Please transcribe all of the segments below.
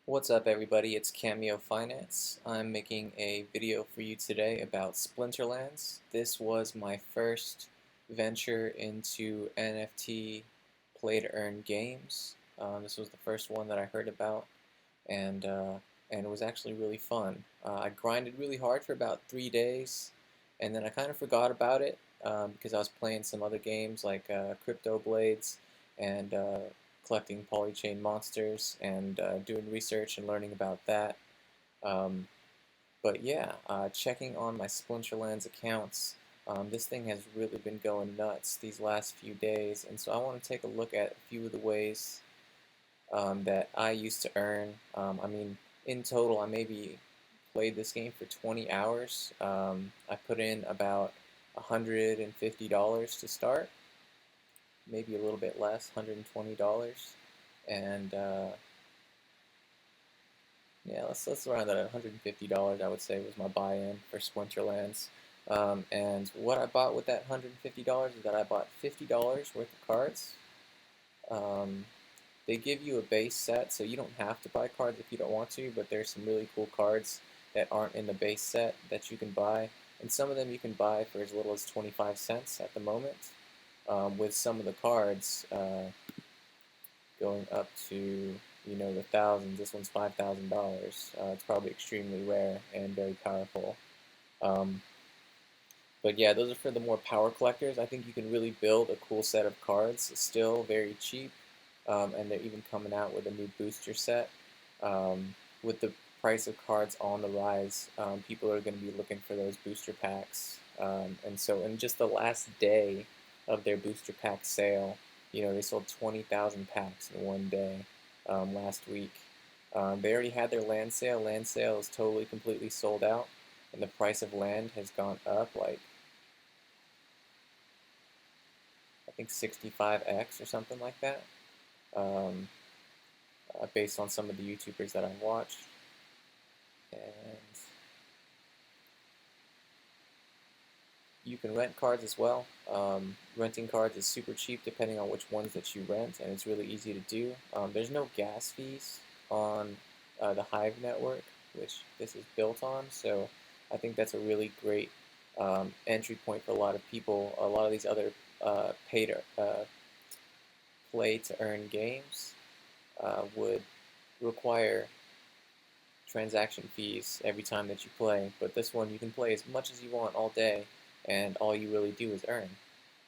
What's up everybody, it's Cameo Finance. I'm making a video for you today about Splinterlands. This was my first venture into NFT play to earn games. This was the first one that I heard about and, uh, and it was actually really fun. I grinded really hard for about 3 days and then I kind of forgot about it because I was playing some other games like Crypto Blades and collecting polychain monsters and doing research and learning about that. Um, but yeah, checking on my Splinterlands accounts, this thing has really been going nuts these last few days, and so I want to take a look at a few of the ways that I used to earn. I mean, in total, I maybe played this game for 20 hours. I put in about $150 to start, maybe a little bit less, $120, and yeah, let's round that at $150. I would say was my buy-in for Splinterlands. And what I bought with that $150 is that I bought $50 worth of cards. Um, they give you a base set, so you don't have to buy cards if you don't want to, but there's some really cool cards that aren't in the base set that you can buy, and some of them you can buy for as little as 25 cents at the moment. With some of the cards going up to the thousands. This one's $5,000. It's probably extremely rare and very powerful. Um, but yeah, those are for the more power collectors. I think you can really build a cool set of cards, still very cheap, and they're even coming out with a new booster set. With the price of cards on the rise, people are going to be looking for those booster packs. And so in just the last day of their booster pack sale, they sold 20,000 packs in one day last week. They already had their land sale. Land sale is totally, completely sold out, and the price of land has gone up like I think 65x or something like that, um, based on some of the YouTubers that I've watched. And you can rent cards as well. Renting cards is super cheap depending on which ones that you rent, and it's really easy to do. There's no gas fees on the Hive network, which this is built on, so I think that's a really great entry point for a lot of people. A lot of these other pay to play to earn games would require transaction fees every time that you play, but this one you can play as much as you want all day, and all you really do is earn,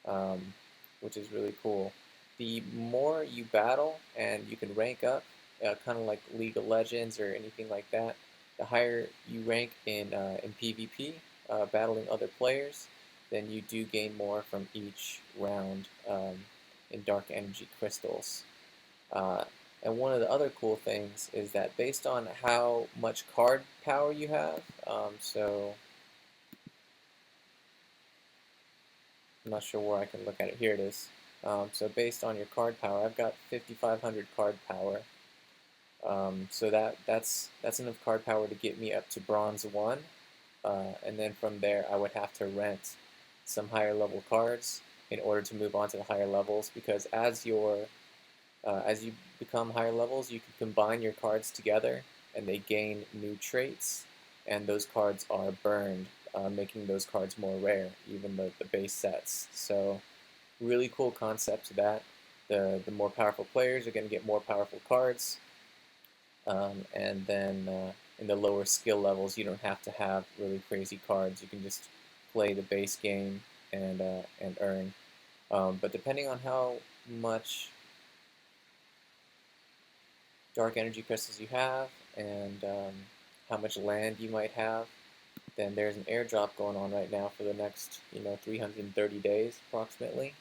um, which is really cool. The more you battle and you can rank up, kind of like League of Legends or anything like that, the higher you rank in PvP, battling other players, then you do gain more from each round in dark energy crystals. Uh, and one of the other cool things is that based on how much card power you have, so I'm not sure where I can look at it. Here it is. So based on your card power, I've got 5,500 card power. So that's enough card power to get me up to Bronze 1. And then from there, I would have to rent some higher level cards in order to move on to the higher levels, because as you become higher levels, you can combine your cards together and they gain new traits, and those cards are burned, making those cards more rare, even the base sets. So really cool concept to that. The more powerful players are going to get more powerful cards, and then in the lower skill levels, you don't have to have really crazy cards. You can just play the base game and earn. But depending on how much dark energy crystals you have and how much land you might have, then there's an airdrop going on right now for the next 330 days approximately,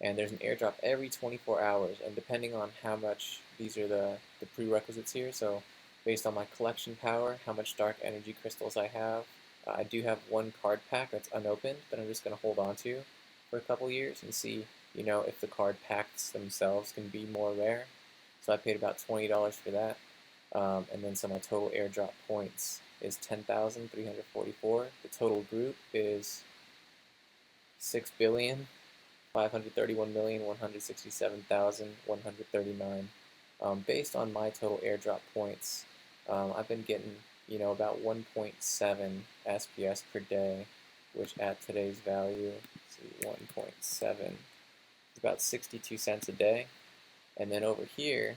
and there's an airdrop every 24 hours, and depending on how much, these are the prerequisites here, so based on my collection power, how much dark energy crystals I have. I do have one card pack that's unopened that I'm just going to hold on to for a couple years and see if the card packs themselves can be more rare. So I paid about $20 for that. And then so my total airdrop points is 10,344. The total group is 6,531,167,139. Based on my total airdrop points, I've been getting, about 1.7 SPS per day, which at today's value, let's see, 1.7 is about 62 cents a day. And then over here,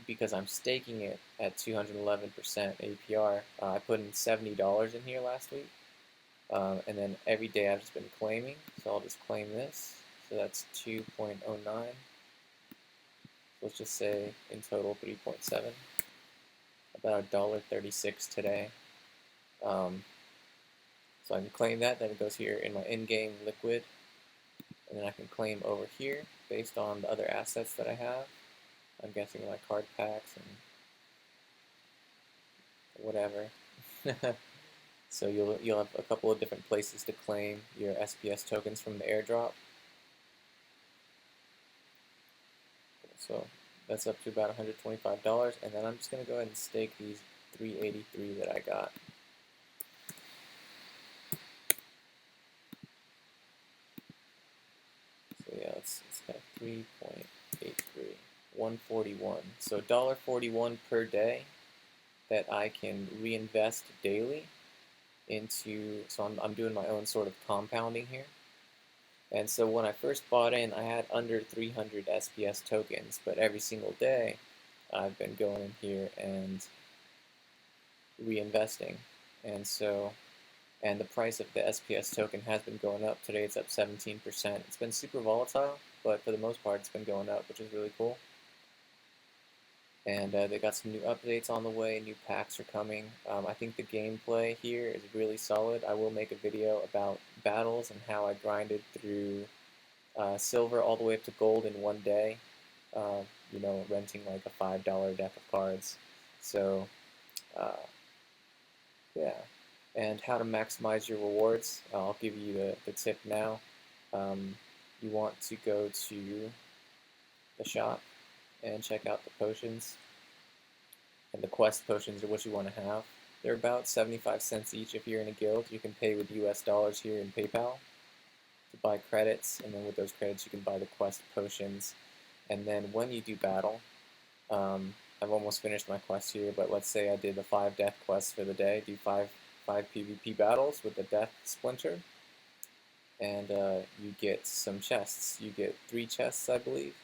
because I'm staking it at 211% APR, I put in $70 in here last week. And then every day I've just been claiming, so I'll just claim this. So that's 2.09. Let's just say in total 3.7, about $1.36 today. So I can claim that, then it goes here in my in-game liquid, and then I can claim over here based on the other assets that I have. I'm guessing my card packs and whatever. So you'll have a couple of different places to claim your SPS tokens from the airdrop. So that's up to about $125, and then I'm just going to go ahead and stake these 383 that I got. So yeah, it's kind of 3.83, 141. So $1.41 per day that I can reinvest daily into. So I'm doing my own sort of compounding here. And so when I first bought in, I had under 300 SPS tokens, but every single day I've been going in here and reinvesting. And the price of the SPS token has been going up. Today it's up 17%. It's been super volatile, but for the most part it's been going up, which is really cool. And they got some new updates on the way, new packs are coming. I think the gameplay here is really solid. I will make a video about battles and how I grinded through silver all the way up to gold in one day, renting like a $5 deck of cards. So, yeah. And how to maximize your rewards. I'll give you the tip now. You want to go to the shop and check out the potions. And the quest potions are what you want to have. They're about 75 cents each if you're in a guild. You can pay with US dollars here in PayPal to buy credits, and then with those credits you can buy the quest potions. And then when you do battle, I've almost finished my quest here, but let's say I did the 5 death quests for the day, do 5 PvP battles with the death splinter, and you get some chests. You get 3 chests, I believe.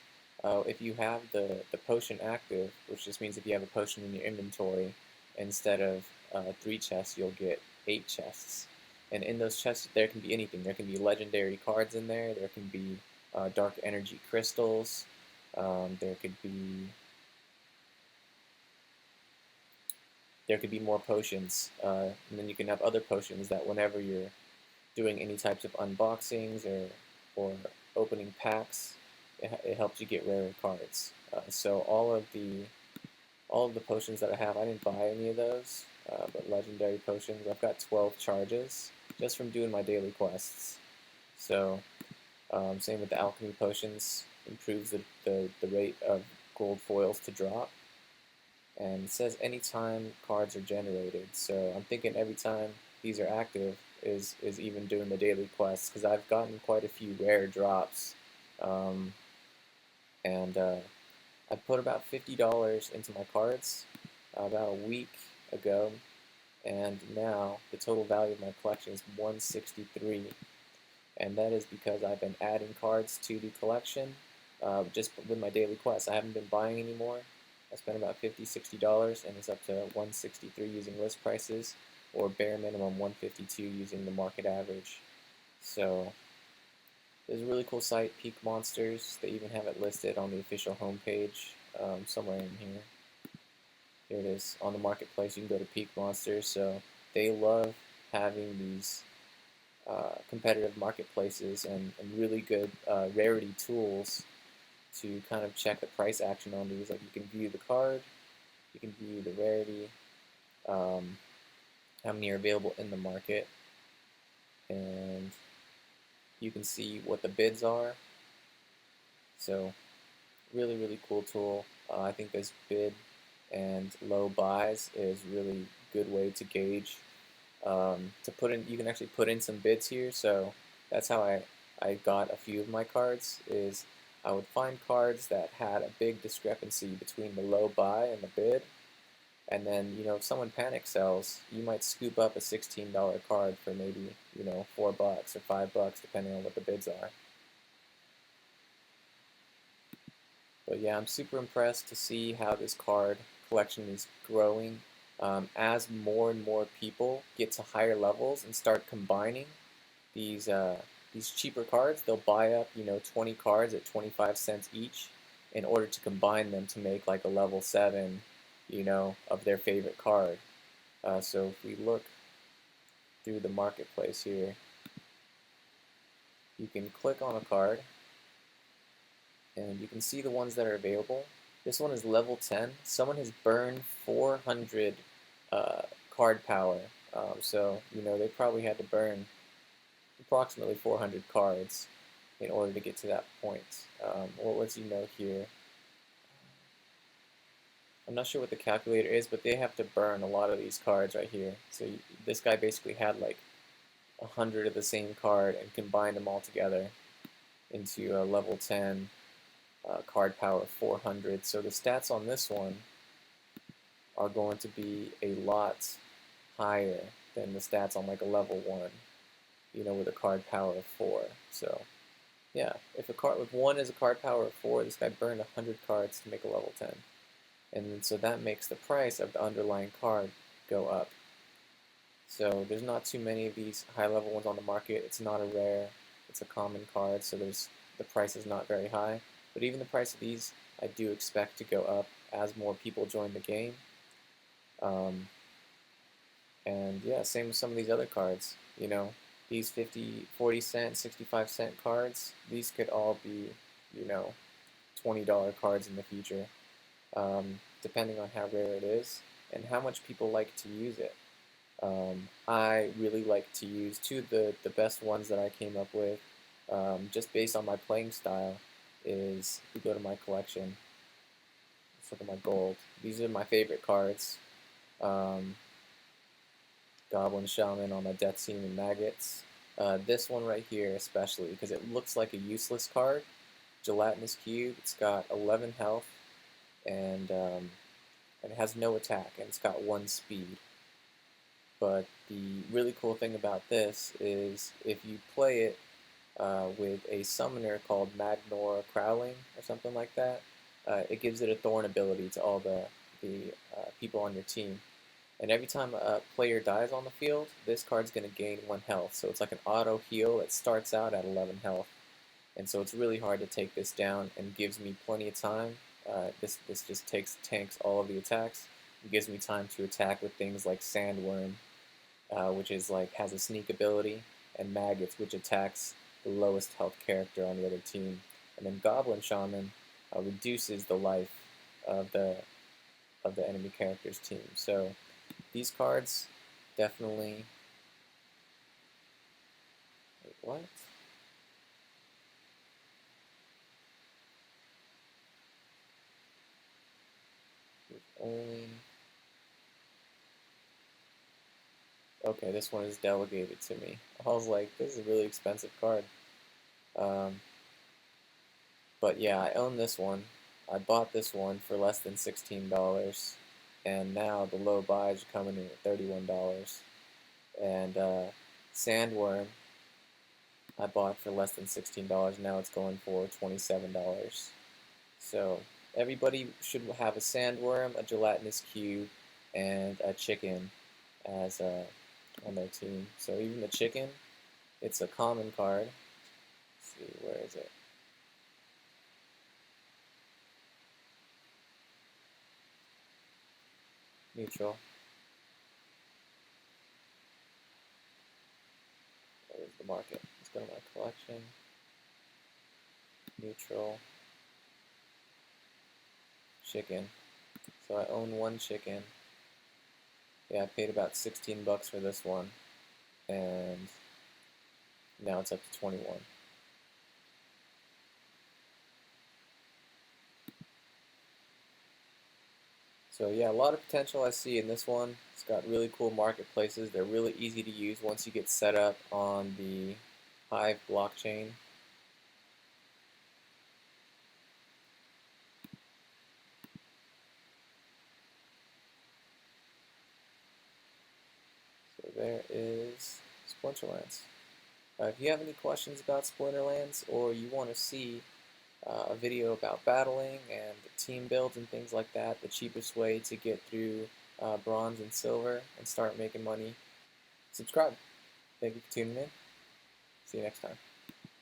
If you have the potion active, which just means if you have a potion in your inventory, instead of 3 chests, you'll get 8 chests. And in those chests, there can be anything. There can be legendary cards in there. There can be dark energy crystals. There could be more potions, and then you can have other potions that whenever you're doing any types of unboxings or opening packs, it helps you get rarer cards. So all of the potions that I have, I didn't buy any of those, but legendary potions, I've got 12 charges just from doing my daily quests. So same with the alchemy potions, improves the rate of gold foils to drop. And it says anytime cards are generated, so I'm thinking every time these are active is even doing the daily quests, because I've gotten quite a few rare drops. And I put about $50 into my cards about a week ago, and now the total value of my collection is $163, and that is because I've been adding cards to the collection just with my daily quests. I haven't been buying anymore. I spent about $50, $60, and it's up to $163 using list prices, or bare minimum $152 using the market average. So there's a really cool site, Peak Monsters. They even have it listed on the official homepage somewhere in here. Here it is on the marketplace. You can go to Peak Monsters. So they love having these competitive marketplaces and really good rarity tools to kind of check the price action on these. Like you can view the card, you can view the rarity, how many are available in the market, and you can see what the bids are. So really, really cool tool. I think this bid and low buys is really good way to gauge. To put in, you can actually put in some bids here. So that's how I got a few of my cards. Is I would find cards that had a big discrepancy between the low buy and the bid, and then, if someone panic sells, you might scoop up a $16 card for maybe, $4 or $5, depending on what the bids are. But yeah, I'm super impressed to see how this card collection is growing. As more and more people get to higher levels and start combining these cheaper cards, they'll buy up 20 cards at 25 cents each in order to combine them to make like a level 7 of their favorite card. So if we look through the marketplace here, you can click on a card and you can see the ones that are available. This one is level 10. Someone has burned 400 card power. So they probably had to burn approximately 400 cards in order to get to that point. What lets you know here, I'm not sure what the calculator is, but they have to burn a lot of these cards right here. So this guy basically had like 100 of the same card and combined them all together into a level 10 card power of 400. So the stats on this one are going to be a lot higher than the stats on like a level 1, with a card power of 4. So yeah, if one is a card power of 4, this guy burned 100 cards to make a level 10. And so that makes the price of the underlying card go up. So there's not too many of these high level ones on the market. It's not a rare, it's a common card, so the price is not very high. But even the price of these, I do expect to go up as more people join the game. And yeah, same with some of these other cards. These 50, 40 cent, 65 cent cards, these could all be, $20 cards in the future, depending on how rare it is and how much people like to use it. I really like to use two of the best ones that I came up with, just based on my playing style, is if we go to my collection, let's look at my gold. These are my favorite cards. Goblin Shaman on my Death Scene and Maggots. This one right here especially, because it looks like a useless card. Gelatinous Cube, it's got 11 health, and it has no attack, and it's got 1 speed. But the really cool thing about this is if you play it with a summoner called Magnor Crowling or something like that, it gives it a Thorn ability to all the people on your team. And every time a player dies on the field, this card's going to gain 1 health. So it's like an auto heal that starts out at 11 health. And so it's really hard to take this down and gives me plenty of time. This just tanks all of the attacks. It gives me time to attack with things like Sandworm, which is has a sneak ability, and Maggots, which attacks the lowest health character on the other team. And then Goblin Shaman reduces the life of the enemy character's team. So these cards definitely. Wait, what? Only. Okay, this one is delegated to me. I was like, this is a really expensive card. But yeah, I own this one. I bought this one for less than $16, and now the low buys are coming in at $31. And Sandworm, I bought for less than $16. Now it's going for $27. So everybody should have a Sandworm, a Gelatinous Cube, and a Chicken as on their team. So even the Chicken, it's a common card. Let's see, where is it? Neutral. Where's the market? Let's go to my collection. Neutral. Chicken. So I own 1 chicken. Yeah, I paid about 16 bucks for this one, and now it's up to 21. So yeah, a lot of potential I see in this one. It's got really cool marketplaces. They're really easy to use once you get set up on the Hive blockchain. there is Splinterlands. If you have any questions about Splinterlands, or you want to see a video about battling and team builds and things like that, the cheapest way to get through bronze and silver and start making money, subscribe. Thank you for tuning in. See you next time.